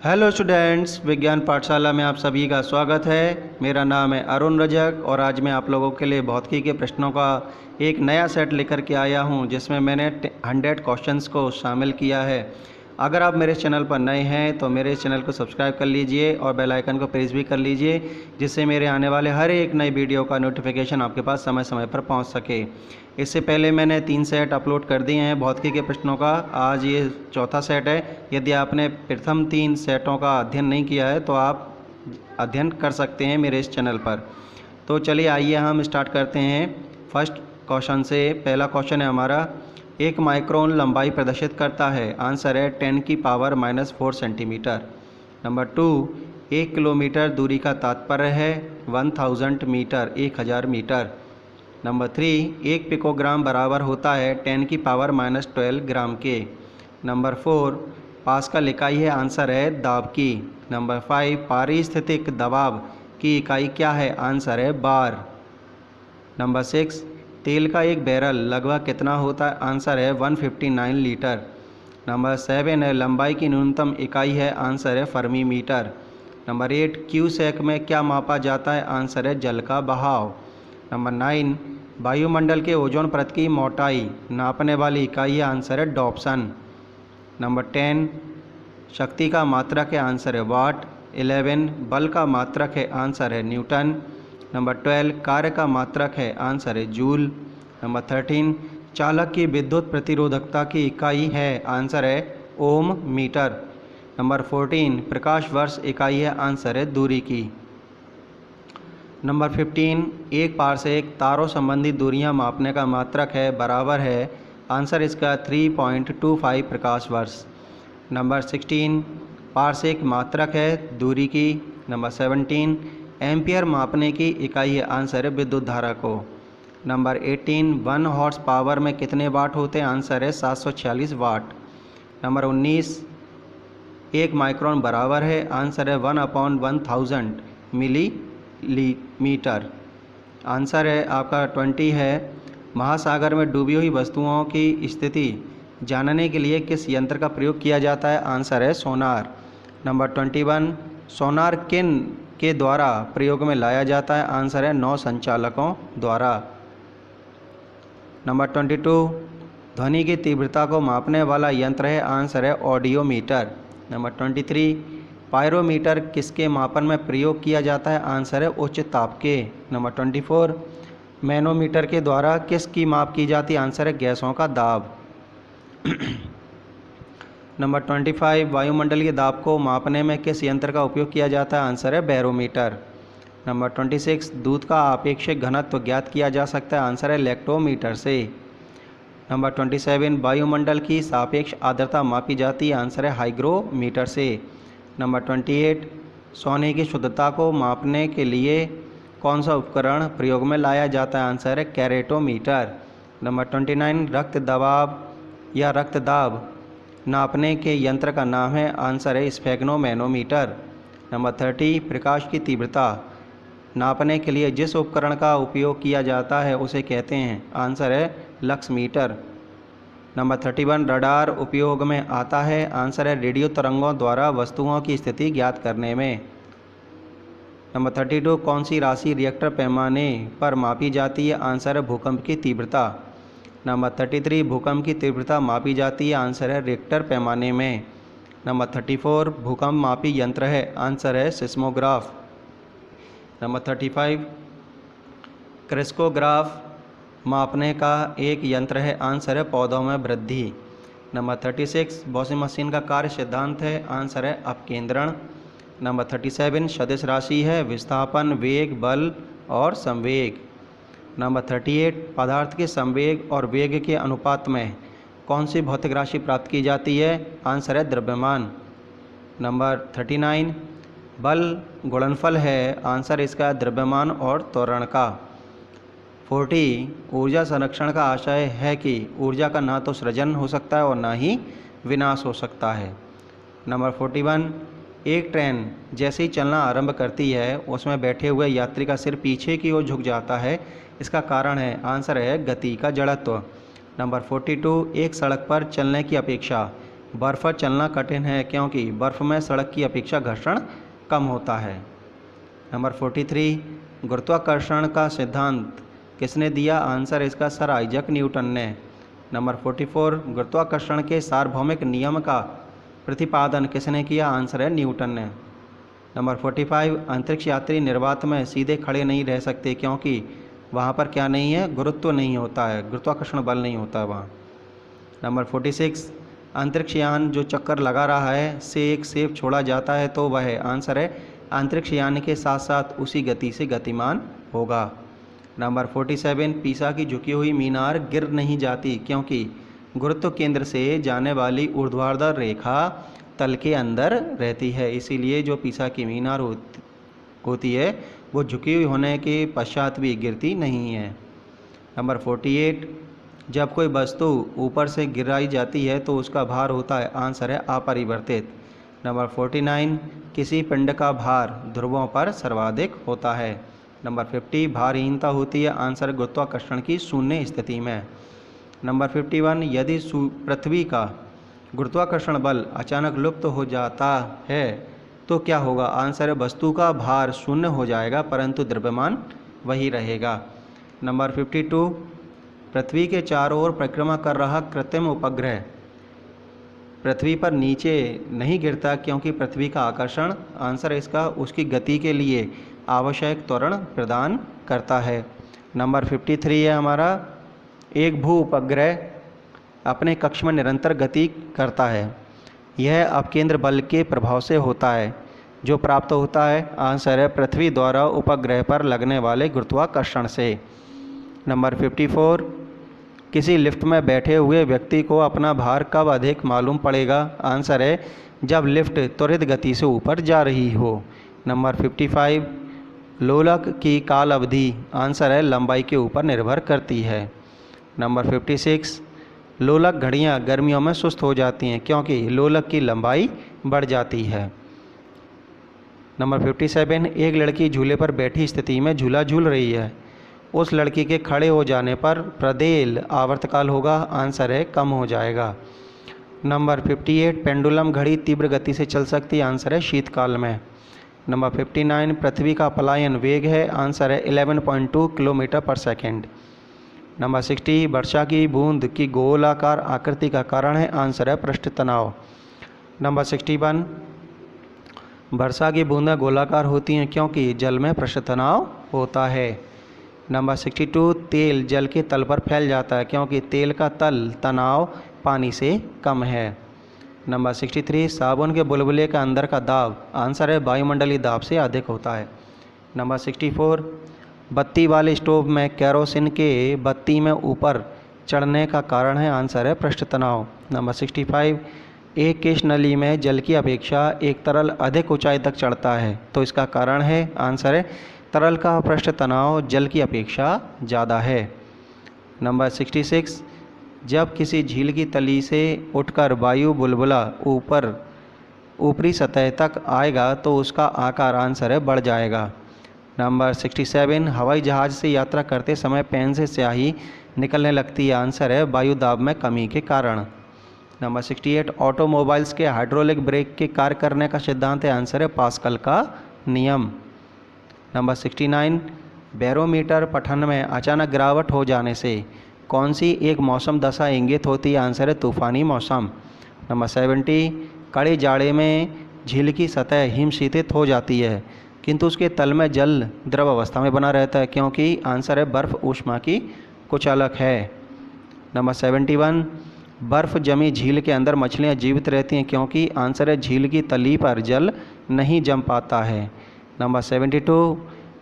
Hello students, विज्ञान पाठशाला में आप सभी का स्वागत है। मेरा नाम है अरुण रजक और आज मैं आप लोगों के लिए भौतिकी के प्रश्नों का एक नया सेट लेकर के आया हूं, जिसमें मैंने 100 क्वेश्चंस को शामिल किया है। अगर आप मेरे चैनल पर नए हैं तो मेरे चैनल को सब्सक्राइब कर लीजिए और बेल आइकन को प्रेस भी कर लीजिए, जिससे मेरे आने वाले हर एक नई वीडियो का नोटिफिकेशन आपके पास समय समय पर पहुंच सके। इससे पहले मैंने 3 सेट अपलोड कर दिए हैं भौतिकी के प्रश्नों का। आज ये चौथा सेट है। यदि आपने प्रथम 3 सेटों का अध्ययन नहीं किया है तो आप अध्ययन कर सकते हैं मेरे इस चैनल पर। तो चलिए आइए हम स्टार्ट करते हैं फर्स्ट क्वेश्चन से। पहला क्वेश्चन है हमारा, 1 माइक्रोन लंबाई प्रदर्शित करता है। आंसर है 10⁻⁴ सेंटीमीटर। नंबर 2, 1 किलोमीटर दूरी का तात्पर्य है 1000 मीटर, 1000 मीटर। नंबर 3, 1 पिकोग्राम बराबर होता है 10⁻⁻12 ग्राम के। नंबर 4, पास्कल इकाई है। आंसर है दाब की। नंबर 5, पारिस्थितिक दबाव की इकाई क्या है? आंसर है बार। नंबर 6, तेल का एक बैरल लगभग कितना होता है? आंसर है 159 लीटर। नंबर 7 है, लंबाई की न्यूनतम इकाई है। आंसर है फर्मी मीटर। नंबर 8, क्यूसेक में क्या मापा जाता है? आंसर है जल का बहाव। नंबर 9, वायुमंडल के ओजोन परत की मोटाई नापने वाली इकाई है। आंसर है डॉप्सन। नंबर 10, शक्ति का मात्रक है। आंसर है वाट। 11, बल का मात्रक है। आंसर है न्यूटन। नंबर 12, कार्य का मात्रक है। आंसर है जूल। नंबर 13, चालक की विद्युत प्रतिरोधकता की इकाई है। आंसर है ओम मीटर। नंबर 14, प्रकाश वर्ष इकाई है। आंसर है दूरी की। नंबर 15, एक पारसेक तारों संबंधी दूरियां मापने का मात्रक है, बराबर है। आंसर इसका 3.25 प्रकाश वर्ष। नंबर 16, पारसेक मात्रक है दूरी की। नंबर 17, एम्पियर मापने की इकाई है। आंसर है विद्युत धारा को। नंबर 18, 1 हॉर्स पावर में कितने वाट होते हैं? आंसर है 746 वाट। नंबर 19, 1 माइक्रोन बराबर है। आंसर है 1/1000 मिलीमीटर। आंसर है आपका 20 है, महासागर में डूबी हुई वस्तुओं की स्थिति जानने के लिए किस यंत्र का प्रयोग किया जाता है? आंसर है सोनार। नंबर 21, सोनार किन के द्वारा प्रयोग में लाया जाता है? आंसर है नौ संचालकों द्वारा। नंबर 22, ध्वनि की तीव्रता को मापने वाला यंत्र है। आंसर है ऑडियोमीटर। नंबर 23, पायरोमीटर किसके मापन में प्रयोग किया जाता है? आंसर है उच्च ताप के। नंबर 24, मैनोमीटर के द्वारा किसकी माप की जाती है? आंसर है गैसों का दाब। नंबर 25, वायुमंडलीय दाब को मापने में किस यंत्र का उपयोग किया जाता है? आंसर है बैरोमीटर। नंबर 26, दूध का आपेक्षिक घनत्व ज्ञात किया जा सकता है। आंसर है लैक्टोमीटर से। नंबर 27, वायुमंडल की सापेक्ष आर्द्रता मापी जाती है। आंसर है हाइग्रोमीटर से। नंबर 28, सोने की शुद्धता को मापने के लिए कौन सा उपकरण प्रयोग में लाया जाता है? आंसर है कैरेटोमीटर। नंबर 29, रक्त दबाव या रक्त दाब नापने के यंत्र का नाम है? आंसर है स्फेग्नोमैनोमीटर। नंबर 30, प्रकाश की तीव्रता नापने के लिए जिस उपकरण का उपयोग किया जाता है उसे कहते हैं? आंसर है लक्स मीटर। नंबर 31, रडार उपयोग में आता है। आंसर है रेडियो तरंगों द्वारा वस्तुओं की स्थिति ज्ञात करने में। नंबर 32, कौन सी राशि रिएक्टर पैमाने पर मापी जाती है? आंसर है भूकंप की तीव्रता। नंबर 33, भूकंप की तीव्रता मापी जाती है। आंसर है रिएक्टर पैमाने में। नंबर 34, भूकंप मापी यंत्र है। आंसर है सिस्मोग्राफ। नंबर 35, क्रिस्कोग्राफ मापने का एक यंत्र है। आंसर है पौधों में वृद्धि। नंबर 36, वॉशिंग मशीन का कार्य सिद्धांत है। आंसर है अपकेंद्रण। नंबर 37, सदिश राशि है विस्थापन, वेग, बल और संवेग। नंबर 38, पदार्थ के संवेग और वेग के अनुपात में कौन सी भौतिक राशि प्राप्त की जाती है? आंसर है द्रव्यमान। नंबर 39, बल गुणनफल है। आंसर इसका द्रव्यमान और त्वरण का। 40, ऊर्जा संरक्षण का आशय है कि ऊर्जा का ना तो सृजन हो सकता है और ना ही विनाश हो सकता है। नंबर 41, एक ट्रेन जैसे ही चलना आरंभ करती है उसमें बैठे हुए यात्री का सिर पीछे की ओर झुक जाता है। इसका कारण है? आंसर है गति का जड़त्व। नंबर 42, एक सड़क पर चलने की अपेक्षा बर्फ़ पर चलना कठिन है क्योंकि बर्फ़ में सड़क की अपेक्षा घर्षण कम होता है। नंबर 43, गुरुत्वाकर्षण का सिद्धांत किसने दिया? आंसर इसका सर आइजैक न्यूटन ने। नंबर 44, गुरुत्वाकर्षण के सार्वभौमिक नियम का प्रतिपादन किसने किया? आंसर है न्यूटन ने। नंबर 45, अंतरिक्ष यात्री निर्वात में सीधे खड़े नहीं रह सकते क्योंकि वहाँ पर क्या नहीं है? गुरुत्व नहीं होता है, गुरुत्वाकर्षण बल नहीं होता है वहाँ। नंबर 46, अंतरिक्ष यान जो चक्कर लगा रहा है से एक सेब छोड़ा जाता है तो वह आंसर है अंतरिक्ष यान के साथ साथ उसी गति से गतिमान होगा। नंबर 47, पीसा की झुकी हुई मीनार गिर नहीं जाती क्योंकि गुरुत्व केंद्र से जाने वाली ऊर्ध्वाधर रेखा तल के अंदर रहती है, इसीलिए जो पीसा की मीनार होती है वो झुकी हुई होने के पश्चात भी गिरती नहीं है। नंबर 48, जब कोई वस्तु ऊपर से गिराई जाती है तो उसका भार होता है, आंसर है अपरिवर्तित। नंबर 49, किसी पिंड का भार ध्रुवों पर सर्वाधिक होता है। नंबर 50, भारहीनता होती है, आंसर गुरुत्वाकर्षण की शून्य स्थिति में। नंबर 51, यदि पृथ्वी का गुरुत्वाकर्षण बल अचानक लुप्त हो जाता है तो क्या होगा? आंसर है वस्तु का भार शून्य हो जाएगा परंतु द्रव्यमान वही रहेगा। नंबर 52, पृथ्वी के चारों ओर परिक्रमा कर रहा कृत्रिम उपग्रह पृथ्वी पर नीचे नहीं गिरता क्योंकि पृथ्वी का आकर्षण, आंसर इसका उसकी गति के लिए आवश्यक त्वरण प्रदान करता है। नंबर 53 है हमारा, एक भू उपग्रह अपने कक्ष में निरंतर गति करता है, यह अपकेंद्र बल के प्रभाव से होता है जो प्राप्त होता है, आंसर है पृथ्वी द्वारा उपग्रह पर लगने वाले गुरुत्वाकर्षण से। नंबर 54, किसी लिफ्ट में बैठे हुए व्यक्ति को अपना भार कब अधिक मालूम पड़ेगा? आंसर है जब लिफ्ट त्वरित गति से ऊपर जा रही हो। नंबर 55, लोलक की काल अवधि, आंसर है लंबाई के ऊपर निर्भर करती है। नंबर 56, लोलक घड़ियाँ गर्मियों में सुस्त हो जाती हैं क्योंकि लोलक की लंबाई बढ़ जाती है। नंबर 57, एक लड़की झूले पर बैठी स्थिति में झूला झूल रही है, उस लड़की के खड़े हो जाने पर प्रदेल आवर्तकाल होगा, आंसर है कम हो जाएगा। नंबर 58, पेंडुलम घड़ी तीव्र गति से चल सकती है, आंसर है शीतकाल में। नंबर 59, पृथ्वी का पलायन वेग है, आंसर है 11.2 किलोमीटर पर सेकेंड। नंबर 60, वर्षा की बूंद की गोलाकार आकृति का कारण है, आंसर है पृष्ठ तनाव। नंबर 61, वर्षा की बूंदें गोलाकार होती हैं क्योंकि जल में पृष्ठ तनाव होता है। नंबर 62, तेल जल के तल पर फैल जाता है क्योंकि तेल का तल तनाव पानी से कम है। नंबर 63, साबुन के बुलबुले का अंदर का दाब, आंसर है वायुमंडलीय दाब से अधिक होता है। नंबर 64, बत्ती वाले स्टोव में केरोसिन के बत्ती में ऊपर चढ़ने का कारण है, आंसर है पृष्ठ तनाव। नंबर 65, एक केश नली में जल की अपेक्षा एक तरल अधिक ऊंचाई तक चढ़ता है तो इसका कारण है, आंसर है तरल का पृष्ठ तनाव जल की अपेक्षा ज़्यादा है। नंबर 66, जब किसी झील की तली से उठकर वायु बुलबुला ऊपरी सतह तक आएगा तो उसका आकार, आंसर है बढ़ जाएगा। नंबर 67, हवाई जहाज़ से यात्रा करते समय पेन से स्याही निकलने लगती है, आंसर है वायु दाब में कमी के कारण। नंबर 68, ऑटोमोबाइल्स के हाइड्रोलिक ब्रेक के कार्य करने का सिद्धांत है, आंसर है पास्कल का नियम। नंबर 69, बैरोमीटर पठन में अचानक गिरावट हो जाने से कौन सी एक मौसम दशा इंगित होती है, आंसर है तूफानी मौसम। नंबर 70, कड़े जाड़े में झील की सतह हिमशीतित हो जाती है किंतु उसके तल में जल द्रव अवस्था में बना रहता है क्योंकि, आंसर है बर्फ़ ऊष्मा की कुचालक है। नंबर 71, बर्फ़ जमी झील के अंदर मछलियां जीवित रहती हैं क्योंकि, आंसर है झील की तली पर जल नहीं जम पाता है। नंबर 72,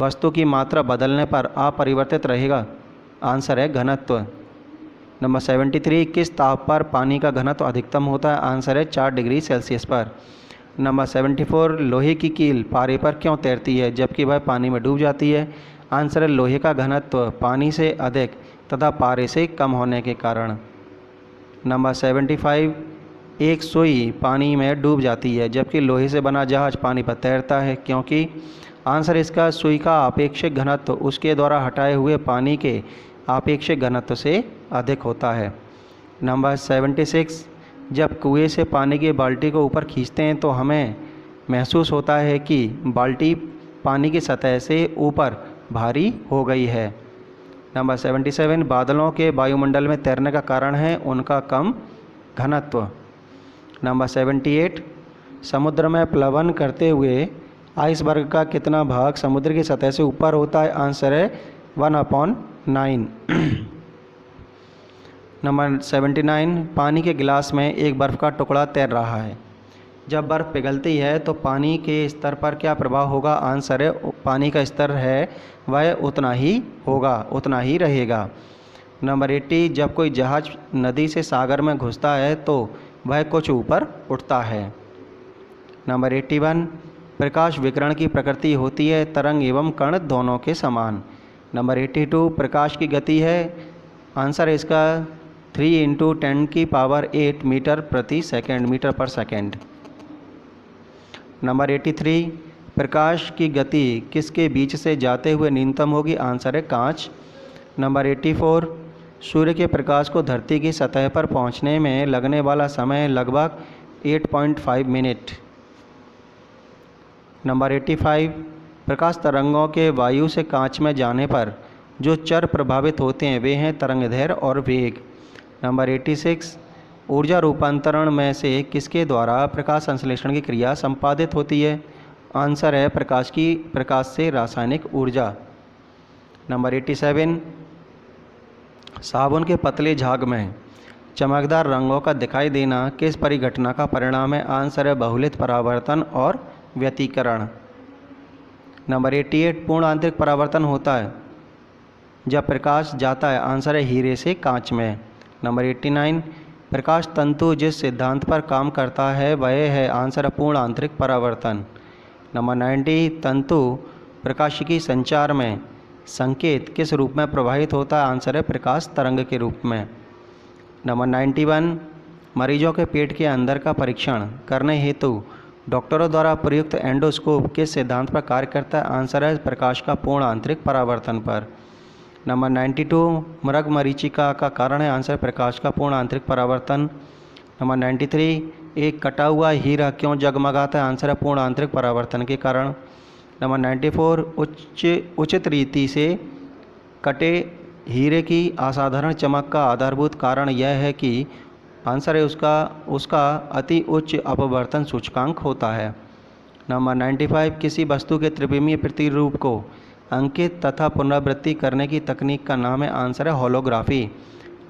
वस्तु की मात्रा बदलने पर अपरिवर्तित रहेगा, आंसर है घनत्व। नंबर 73, किस ताप पर पानी का घनत्व अधिकतम होता है, आंसर है 4 डिग्री सेल्सियस पर। नंबर 74, लोहे की कील पारे पर क्यों तैरती है जबकि वह पानी में डूब जाती है, आंसर है लोहे का घनत्व पानी से अधिक तथा पारे से कम होने के कारण। नंबर 75, एक सुई पानी में डूब जाती है जबकि लोहे से बना जहाज पानी पर तैरता है क्योंकि, आंसर इसका सुई का आपेक्षिक घनत्व उसके द्वारा हटाए हुए पानी के आपेक्षिक घनत्व से अधिक होता है। नंबर 76, जब कुएं से पानी की बाल्टी को ऊपर खींचते हैं तो हमें महसूस होता है कि बाल्टी पानी की सतह से ऊपर भारी हो गई है। नंबर 77, बादलों के वायुमंडल में तैरने का कारण है उनका कम घनत्व। नंबर 78, समुद्र में प्लवन करते हुए आइसबर्ग का कितना भाग समुद्र की सतह से ऊपर होता है? आंसर है 1/9। नंबर 79, पानी के गिलास में एक बर्फ़ का टुकड़ा तैर रहा है। जब बर्फ़ पिघलती है तो पानी के स्तर पर क्या प्रभाव होगा? आंसर है पानी का स्तर है वह उतना ही होगा, उतना ही रहेगा। नंबर 80, जब कोई जहाज़ नदी से सागर में घुसता है तो वह कुछ ऊपर उठता है। नंबर 81, प्रकाश विकिरण की प्रकृति होती है तरंग एवं कण दोनों के समान। नंबर 82, प्रकाश की गति है, आंसर है इसका 3 × 10⁸ मीटर प्रति सेकंड, मीटर पर सेकंड। नंबर 83, प्रकाश की गति किसके बीच से जाते हुए न्यूनतम होगी? आंसर है कांच। नंबर 84, सूर्य के प्रकाश को धरती की सतह पर पहुंचने में लगने वाला समय लगभग 8.5 मिनट। नंबर 85, प्रकाश तरंगों के वायु से कांच में जाने पर जो चर प्रभावित होते हैं वे हैं तरंगदैर्घ्य और वेग। नंबर 86, ऊर्जा रूपांतरण में से किसके द्वारा प्रकाश संश्लेषण की क्रिया संपादित होती है? आंसर है प्रकाश से रासायनिक ऊर्जा। नंबर 87, साबुन के पतले झाग में चमकदार रंगों का दिखाई देना किस परिघटना का परिणाम है? आंसर है बहुलित परावर्तन और व्यतिकरण। नंबर 88, पूर्ण आंतरिक परावर्तन होता है जब प्रकाश जाता है, आंसर है हीरे से कांच में। नंबर 89, प्रकाश तंतु जिस सिद्धांत पर काम करता है वह है, आंसर है पूर्ण आंतरिक परावर्तन। नंबर 90, तंतु प्रकाशिकी संचार में संकेत किस रूप में प्रवाहित होता है? आंसर है प्रकाश तरंग के रूप में। नंबर 91, मरीजों के पेट के अंदर का परीक्षण करने हेतु डॉक्टरों द्वारा प्रयुक्त एंडोस्कोप किस सिद्धांत पर कार्य करता है? आंसर है प्रकाश का पूर्ण आंतरिक परावर्तन पर। नंबर 92, मृग मरीचिका का कारण है, आंसर प्रकाश का पूर्ण आंतरिक परावर्तन। नंबर 93, एक कटा हुआ हीरा क्यों जगमगाता है? आंसर है पूर्ण आंतरिक परावर्तन के कारण। नंबर 94, उचित रीति से कटे हीरे की असाधारण चमक का आधारभूत कारण यह है कि, आंसर है उसका अति उच्च अपवर्तन सूचकांक होता है। नंबर 95, किसी वस्तु के त्रिविमीय प्रतिरूप को अंकित तथा पुनरावृत्ति करने की तकनीक का नाम है, आंसर है होलोग्राफी।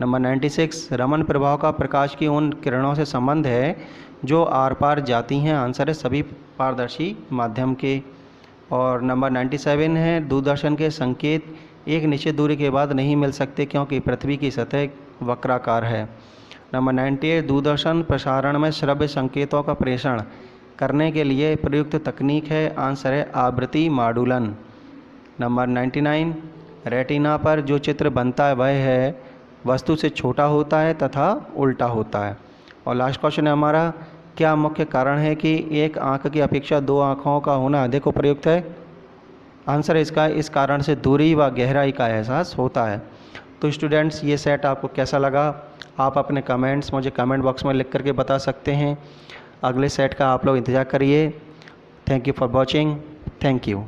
नंबर 96, रमन प्रभाव का प्रकाश की उन किरणों से संबंध है जो आर पार जाती हैं, आंसर है सभी पारदर्शी माध्यम के। और नंबर 97 है, दूरदर्शन के संकेत एक निश्चित दूरी के बाद नहीं मिल सकते क्योंकि पृथ्वी की सतह वक्राकार है। नंबर 98, दूरदर्शन प्रसारण में श्रव्य संकेतों का प्रेषण करने के लिए प्रयुक्त तकनीक है, आंसर है आवृत्ति माडुलन। नंबर 99, रेटिना पर जो चित्र बनता है वह है वस्तु से छोटा होता है तथा उल्टा होता है। और लास्ट क्वेश्चन है हमारा, क्या मुख्य कारण है कि एक आँख की अपेक्षा दो आँखों का होना अधिक उपयुक्त है? आंसर इसका इस कारण से दूरी व गहराई का एहसास होता है। तो स्टूडेंट्स, ये सेट आपको कैसा लगा? आप अपने कमेंट्स मुझे कमेंट बॉक्स में लिख करके बता सकते हैं। अगले सेट का आप लोग इंतज़ार करिए। Thank you for watching. Thank you.